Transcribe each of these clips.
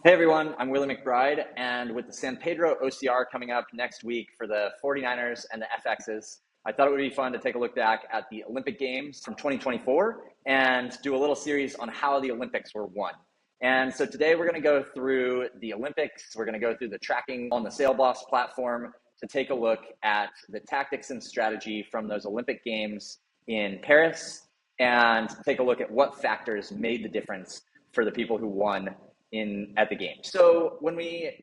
Hey everyone, I'm Willie McBride, and with the San Pedro OCR coming up next week for the 49ers and the FXs, I thought it would be fun to take a look back at the Olympic Games from 2024 and do a little series on how the Olympics were won. And so today we're going to go through the Olympics, we're going to go through the tracking on the SailBoss platform to take a look at the tactics and strategy from those Olympic Games in Paris and take a look at what factors made the difference for the people who won at the game. So when we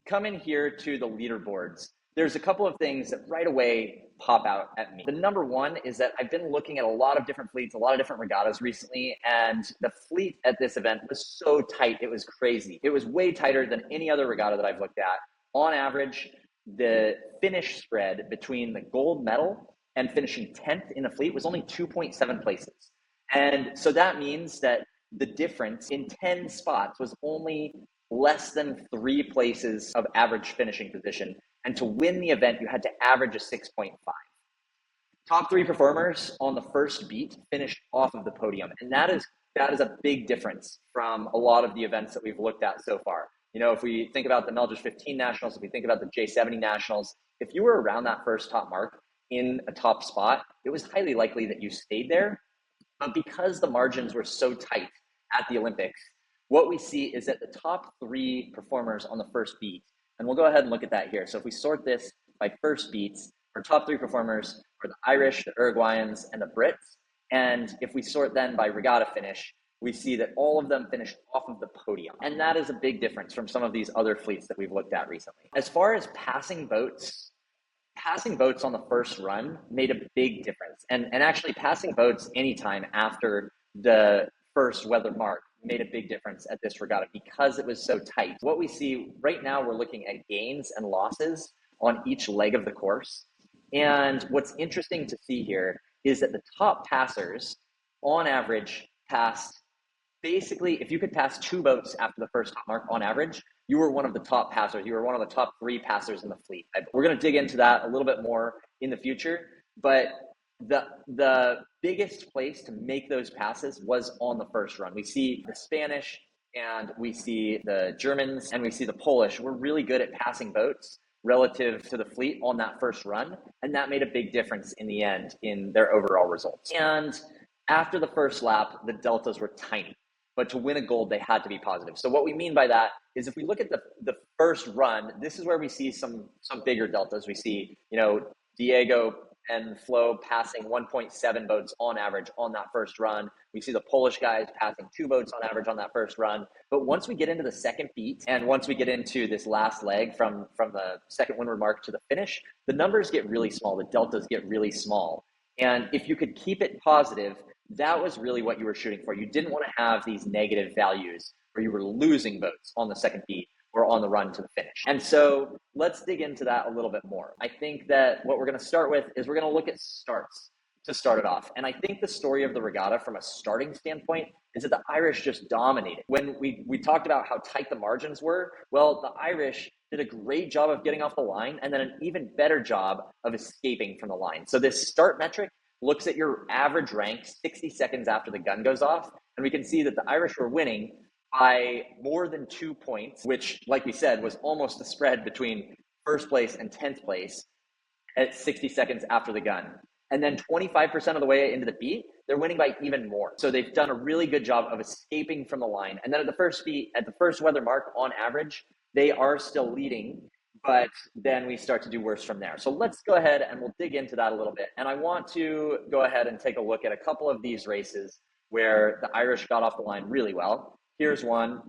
come in here to the leaderboards, there's a couple of things that right away pop out at me. The number one is that I've been looking at a lot of different fleets, a lot of different regattas recently, and the fleet at this event was so tight, it was crazy. It was way tighter than any other regatta that I've looked at. On average, the finish spread between the gold medal and finishing 10th in the fleet was only 2.7 places. And so that means that the difference in 10 spots was only less than 3 places of average finishing position. And to win the event, you had to average a 6.5. Top 3 performers on the first beat finished off of the podium. And that is a big difference from a lot of the events that we've looked at so far. You know, if we think about the Melges 15 Nationals, if we think about the J70 Nationals, if you were around that first top mark in a top spot, it was highly likely that you stayed there. But because the margins were so tight at the Olympics, what we see is that the top 3 performers on the first beat, and we'll go ahead and look at that here. So if we sort this by first beats, our top 3 performers are the Irish, the Uruguayans, and the Brits. And if we sort then by regatta finish, we see that all of them finished off of the podium. And that is a big difference from some of these other fleets that we've looked at recently. As far as passing boats on the first run made a big difference. And actually passing boats anytime after the first weather mark made a big difference at this regatta because it was so tight. What we see right now, we're looking at gains and losses on each leg of the course. And what's interesting to see here is that the top passers on average passed basically, if you could pass 2 boats after the first top mark on average, you were one of the top passers. You were one of the top 3 passers in the fleet. We're going to dig into that a little bit more in the future, but the biggest place to make those passes was on the first run. We see the Spanish and we see the Germans and we see the Polish. We're really good at passing boats relative to the fleet on that first run, and that made a big difference in the end in their overall results. And after the first lap, the deltas were tiny, but to win a gold, they had to be positive. So what we mean by that is if we look at the first run, this is where we see some bigger deltas. We see, Diego and Flo passing 1.7 boats on average on that first run. We see the Polish guys passing 2 boats on average on that first run. But once we get into the second beat and once we get into this last leg from the second windward mark to the finish, the numbers get really small. The deltas get really small. And if you could keep it positive, that was really what you were shooting for. You didn't want to have these negative values where you were losing boats on the second beat or on the run to the finish. And so let's dig into that a little bit more. I think that what we're going to start with is we're going to look at starts to start it off. And I think the story of the regatta from a starting standpoint is that the Irish just dominated. When we talked about how tight the margins were, well, the Irish did a great job of getting off the line and then an even better job of escaping from the line. So this start metric looks at your average rank 60 seconds after the gun goes off. And we can see that the Irish were winning by more than 2 points, which, like we said, was almost the spread between first place and 10th place at 60 seconds after the gun. And then 25% of the way into the beat, they're winning by even more. So they've done a really good job of escaping from the line. And then at the first beat, at the first weather mark on average, they are still leading, but then we start to do worse from there. So let's go ahead and we'll dig into that a little bit. And I want to go ahead and take a look at a couple of these races where the Irish got off the line really well. Here's one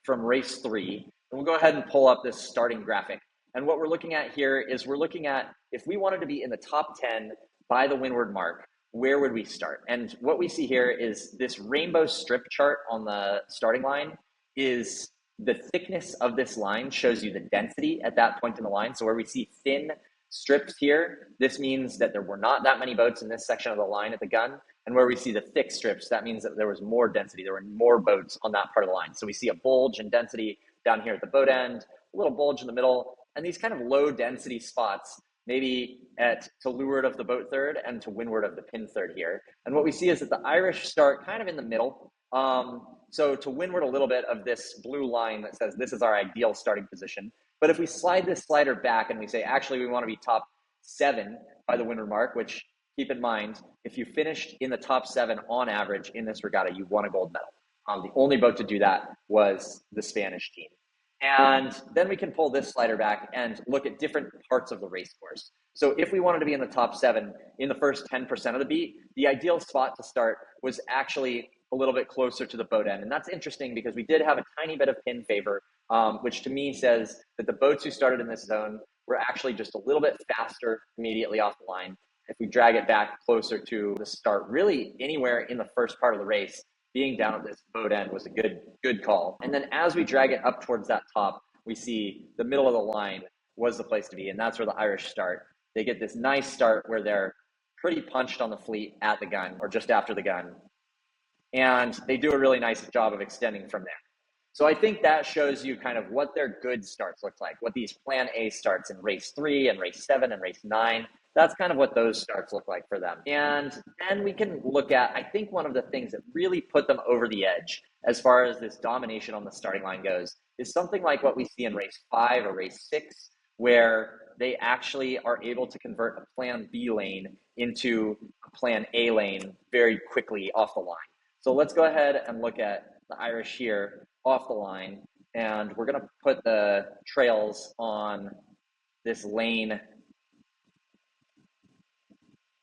from race 3. And we'll go ahead and pull up this starting graphic. And what we're looking at here is we're looking at if we wanted to be in the top 10 by the windward mark, where would we start? And what we see here is this rainbow strip chart on the starting line is the thickness of this line shows you the density at that point in the line. So where we see thin strips here, this means that there were not that many boats in this section of the line at the gun. And where we see the thick strips, that means that there was more density. There were more boats on that part of the line. So we see a bulge in density down here at the boat end, a little bulge in the middle, and these kind of low density spots, maybe to leeward of the boat third and to windward of the pin third here. And what we see is that the Irish start kind of in the middle. So to windward a little bit of this blue line that says this is our ideal starting position. But if we slide this slider back and we say, actually, we want to be top 7 by the windward mark, which keep in mind, if you finished in the top 7 on average in this regatta, you won a gold medal. The only boat to do that was the Spanish team. And then we can pull this slider back and look at different parts of the race course. So if we wanted to be in the top 7 in the first 10% of the beat, the ideal spot to start was actually a little bit closer to the boat end. And that's interesting because we did have a tiny bit of pin favor, which to me says that the boats who started in this zone were actually just a little bit faster immediately off the line. If we drag it back closer to the start, really anywhere in the first part of the race, being down at this boat end was a good call. And then as we drag it up towards that top, we see the middle of the line was the place to be. And that's where the Irish start. They get this nice start where they're pretty punched on the fleet at the gun or just after the gun. And they do a really nice job of extending from there. So I think that shows you kind of what their good starts look like, what these plan A starts in race 3 and race 7 and race 9. That's kind of what those starts look like for them. And then we can look at, I think one of the things that really put them over the edge as far as this domination on the starting line goes is something like what we see in race 5 or race 6, where they actually are able to convert a plan B lane into a plan A lane very quickly off the line. So let's go ahead and look at the Irish here off the line. And we're going to put the trails on this lane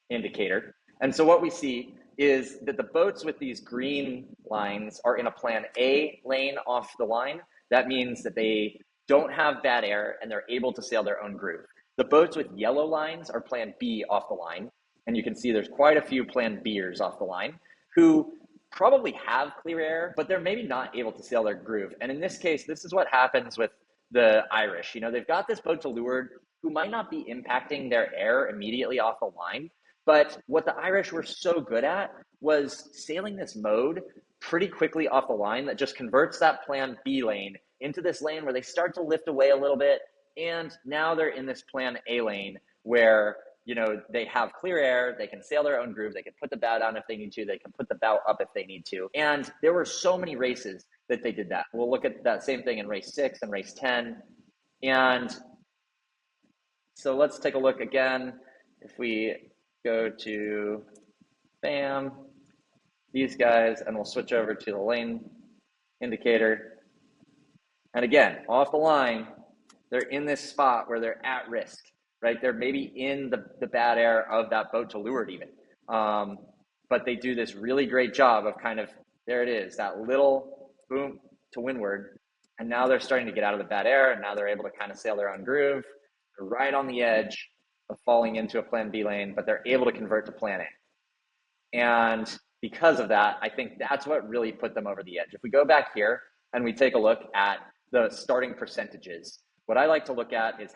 indicator. And so what we see is that the boats with these green lines are in a plan A lane off the line. That means that they don't have bad air and they're able to sail their own groove. The boats with yellow lines are plan B off the line. And you can see there's quite a few plan B'ers off the line who probably have clear air, but they're maybe not able to sail their groove. And in this case, this is what happens with the Irish. You know, they've got this boat to leeward who might not be impacting their air immediately off the line. But what the Irish were so good at was sailing this mode pretty quickly off the line that just converts that plan B lane into this lane where they start to lift away a little bit. And now they're in this plan A lane where, you know, they have clear air, they can sail their own groove, they can put the bow down if they need to, they can put the bow up if they need to. And there were so many races that they did that. We'll look at that same thing in race 6 and race 10. And so let's take a look again. If we go to, bam, these guys, and we'll switch over to the lane indicator. And again, off the line, they're in this spot where they're at risk, right? They're maybe in the bad air of that boat to leeward even. But they do this really great job of kind of, there it is, that little boom to windward. And now they're starting to get out of the bad air, and now they're able to kind of sail their own groove. They're right on the edge of falling into a plan B lane, but they're able to convert to plan A. And because of that, I think that's what really put them over the edge. If we go back here and we take a look at the starting percentages, what I like to look at is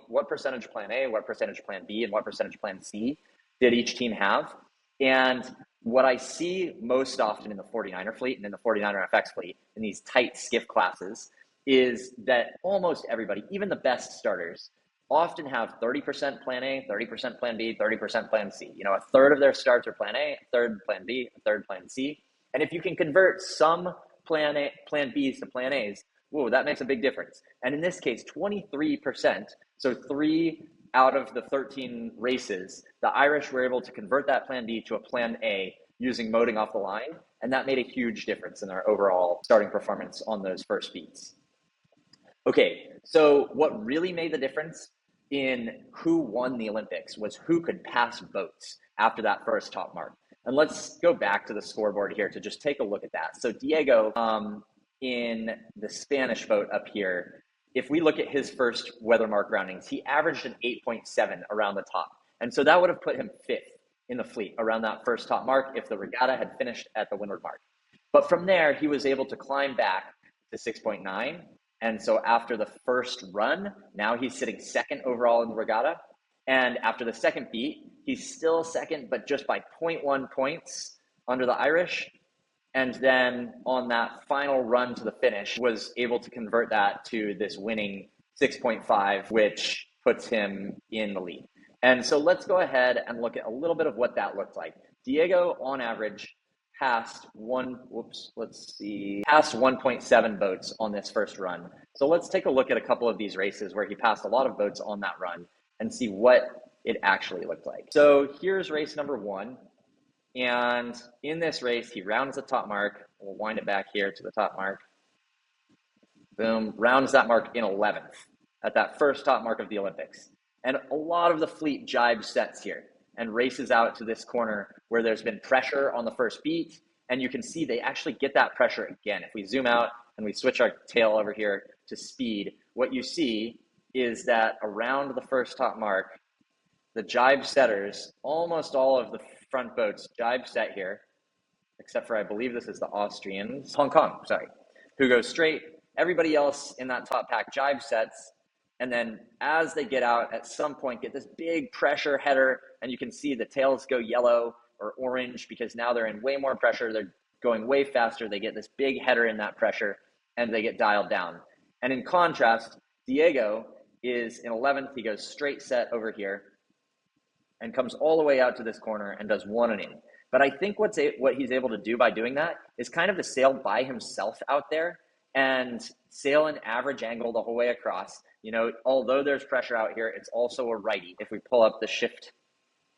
what percentage plan A, what percentage plan B, and what percentage plan C did each team have. And what I see most often in the 49er fleet and in the 49er FX fleet, in these tight skiff classes, is that almost everybody, even the best starters, often have 30% plan A, 30% plan B, 30% plan C. You know, a third of their starts are plan A, a third plan B, a third plan C. And if you can convert some plan Bs to plan As, whoa, that makes a big difference. And in this case, 23%, so 3 out of the 13 races, the Irish were able to convert that plan B to a plan A using moding off the line. And that made a huge difference in their overall starting performance on those first beats. Okay, so what really made the difference in who won the Olympics was who could pass boats after that first top mark. And let's go back to the scoreboard here to just take a look at that. So Diego, in the Spanish boat up here, if we look at his first weather mark roundings, he averaged an 8.7 around the top. And so that would have put him 5th in the fleet around that first top mark if the regatta had finished at the windward mark. But from there, he was able to climb back to 6.9. And so after the first run, now he's sitting 2nd overall in the regatta. And after the second beat, he's still 2nd, but just by 0.1 points under the Irish. And then on that final run to the finish, was able to convert that to this winning 6.5, which puts him in the lead. And so let's go ahead and look at a little bit of what that looked like. Diego, on average, passed let's see, passed 1.7 boats on this first run. So let's take a look at a couple of these races where he passed a lot of boats on that run and see what it actually looked like. So here's race number 1. And in this race, he rounds the top mark. We'll wind it back here to the top mark. Boom, rounds that mark in 11th at that first top mark of the Olympics. And a lot of the fleet jibe sets here and races out to this corner where there's been pressure on the first beat. And you can see they actually get that pressure again. If we zoom out and we switch our tail over here to speed, what you see is that around the first top mark, the jibe setters, almost all of the front boats jibe set here, except for I believe this is the Austrians, Hong Kong, sorry, who goes straight. Everybody else in that top pack jibe sets, and then as they get out, at some point, get this big pressure header, and you can see the tails go yellow or orange because now they're in way more pressure. They're going way faster. They get this big header in that pressure, and they get dialed down. And in contrast, Diego is in 11th. He goes straight set over here and comes all the way out to this corner and does one and in. But I think what he's able to do by doing that is kind of to sail by himself out there and sail an average angle the whole way across. You know, although there's pressure out here, it's also a righty. If we pull up the shift,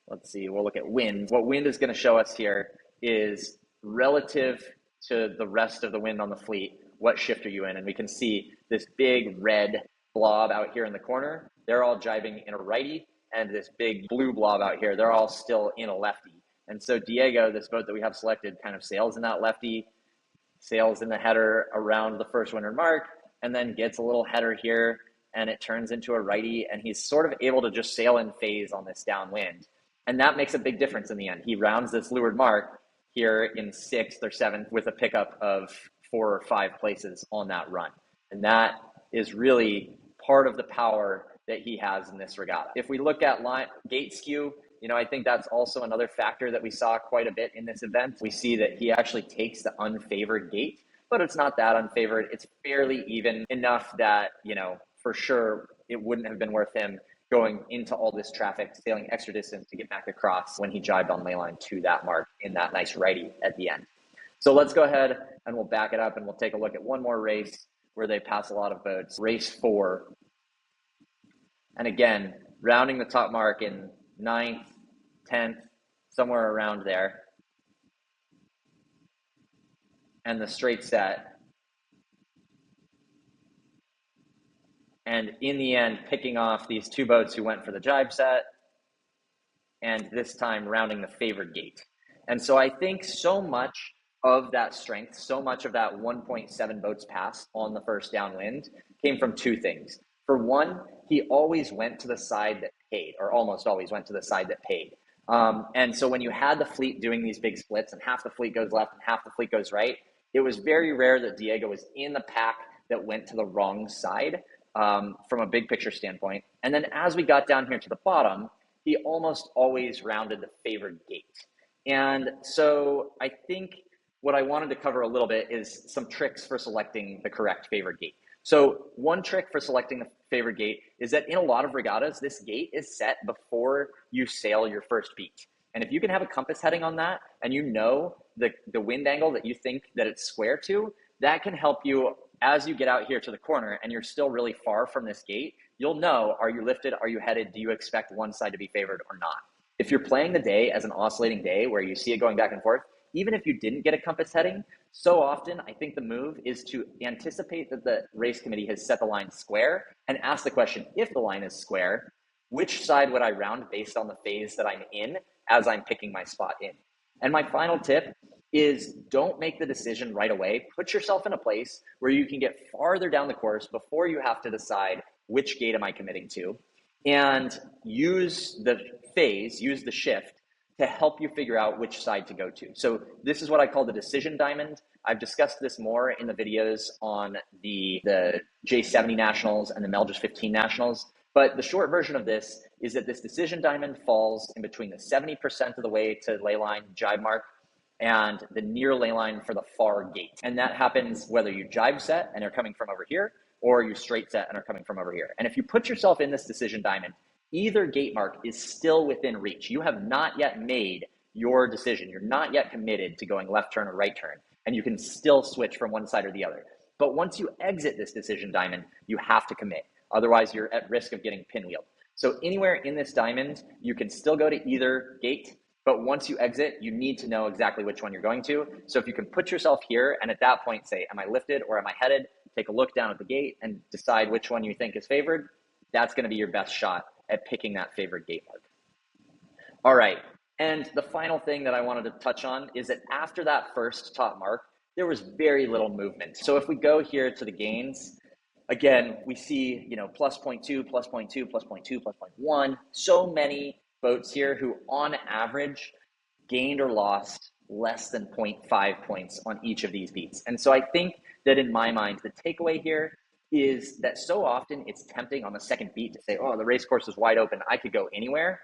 let's see, we'll look at wind. What wind is going to show us here is relative to the rest of the wind on the fleet, what shift are you in? And we can see this big red blob out here in the corner. They're all jibing in a righty, and this big blue blob out here, they're all still in a lefty. And so Diego, this boat that we have selected, kind of sails in that lefty, sails in the header around the first windward mark, and then gets a little header here, and it turns into a righty, and he's sort of able to just sail in phase on this downwind. And that makes a big difference in the end. He rounds this leeward mark here in 6th or 7th with a pickup of 4 or 5 places on that run. And that is really part of the power that he has in this regatta. If we look at gate skew, you know, I think that's also another factor that we saw quite a bit in this event. We see that he actually takes the unfavored gate, but it's not that unfavored. It's fairly even enough that, you know, for sure it wouldn't have been worth him going into all this traffic, sailing extra distance to get back across when he jibed on leyline to that mark in that nice righty at the end. So let's go ahead and we'll back it up and we'll take a look at one more race where they pass a lot of boats. Race 4. And again, rounding the top mark in 9th, 10th, somewhere around there. And the straight set. And in the end, picking off these 2 boats who went for the jibe set, and this time rounding the favored gate. And so I think so much of that strength, so much of that 1.7 boats passed on the first downwind came from 2 things. For one, he always went to the side that paid, or almost always went to the side that paid. And so when you had the fleet doing these big splits and half the fleet goes left and half the fleet goes right, it was very rare that Diego was in the pack that went to the wrong side from a big picture standpoint. And then as we got down here to the bottom, he almost always rounded the favored gate. And so I think what I wanted to cover a little bit is some tricks for selecting the correct favored gate. So one trick for selecting the favored gate is that in a lot of regattas, this gate is set before you sail your first beat. And if you can have a compass heading on that and you know the wind angle that you think that it's square to, that can help you as you get out here to the corner and you're still really far from this gate. You'll know, are you lifted? Are you headed? Do you expect one side to be favored or not? If you're playing the day as an oscillating day where you see it going back and forth, even if you didn't get a compass heading, so often I think the move is to anticipate that the race committee has set the line square and ask the question, if the line is square, which side would I round based on the phase that I'm in as I'm picking my spot in? And my final tip is don't make the decision right away. Put yourself in a place where you can get farther down the course before you have to decide which gate am I committing to, and use the phase, use the shift to help you figure out which side to go to. So this is what I call the decision diamond. I've discussed this more in the videos on the J70 Nationals and the Melges 15 Nationals. But the short version of this is that this decision diamond falls in between the 70% of the way to leyline jibe mark and the near leyline for the far gate. And that happens whether you jibe set and are coming from over here, or you straight set and are coming from over here. And if you put yourself in this decision diamond, either gate mark is still within reach. You have not yet made your decision. You're not yet committed to going left turn or right turn, and you can still switch from one side or the other. But once you exit this decision diamond, you have to commit. Otherwise, you're at risk of getting pinwheeled. So anywhere in this diamond, you can still go to either gate, but once you exit, you need to know exactly which one you're going to. So if you can put yourself here and at that point say, am I lifted or am I headed? Take a look down at the gate and decide which one you think is favored. That's going to be your best shot at picking that favored gate mark. All right. And the final thing that I wanted to touch on is that after that first top mark, there was very little movement. So if we go here to the gains, again, we see, plus 0.2, plus 0.2, plus 0.2, plus 0.1, so many boats here who on average gained or lost less than 0.5 points on each of these beats. And so I think that in my mind, the takeaway here is that so often it's tempting on the second beat to say, oh, the race course is wide open, I could go anywhere.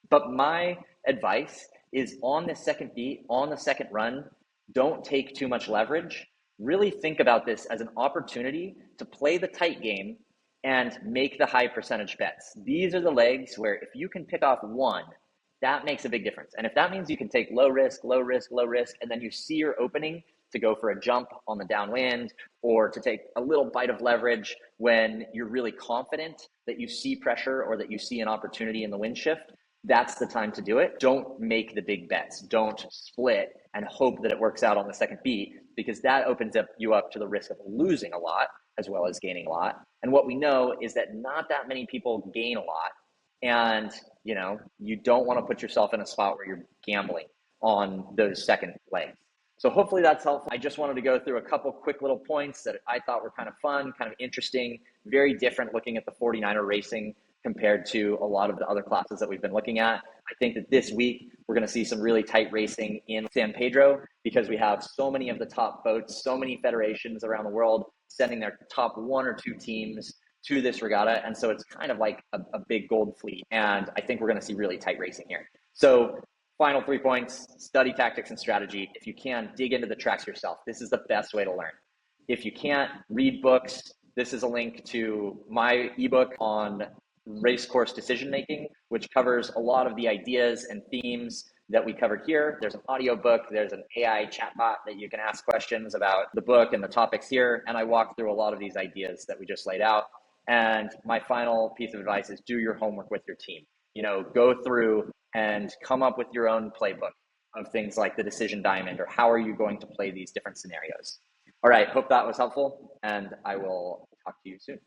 But my advice is on the second beat, on the second run, don't take too much leverage. Really think about this as an opportunity to play the tight game and make the high percentage bets. These are the legs where if you can pick off one, that makes a big difference. And if that means you can take low risk, low risk, low risk, and then you see your opening to go for a jump on the downwind or to take a little bite of leverage when you're really confident that you see pressure or that you see an opportunity in the wind shift, that's the time to do it. Don't make the big bets. Don't split and hope that it works out on the second beat, because that opens you up to the risk of losing a lot as well as gaining a lot. And what we know is that not that many people gain a lot. And, you don't want to put yourself in a spot where you're gambling on those second legs. So hopefully that's helpful. I just wanted to go through a couple quick little points that I thought were kind of fun, kind of interesting, very different looking at the 49er racing compared to a lot of the other classes that we've been looking at. I think that this week we're going to see some really tight racing in San Pedro because we have so many of the top boats, so many federations around the world sending their top one or two teams to this regatta. And so it's kind of like a big gold fleet. And I think we're going to see really tight racing here. So final 3 points, study tactics and strategy. If you can, dig into the tracks yourself. This is the best way to learn. If you can't, read books. This is a link to my ebook on race course decision making, which covers a lot of the ideas and themes that we covered here. There's an audio book, there's an AI chatbot that you can ask questions about the book and the topics here. And I walk through a lot of these ideas that we just laid out. And my final piece of advice is do your homework with your team. Go through and come up with your own playbook of things like the decision diamond or how are you going to play these different scenarios. All right, hope that was helpful, and I will talk to you soon.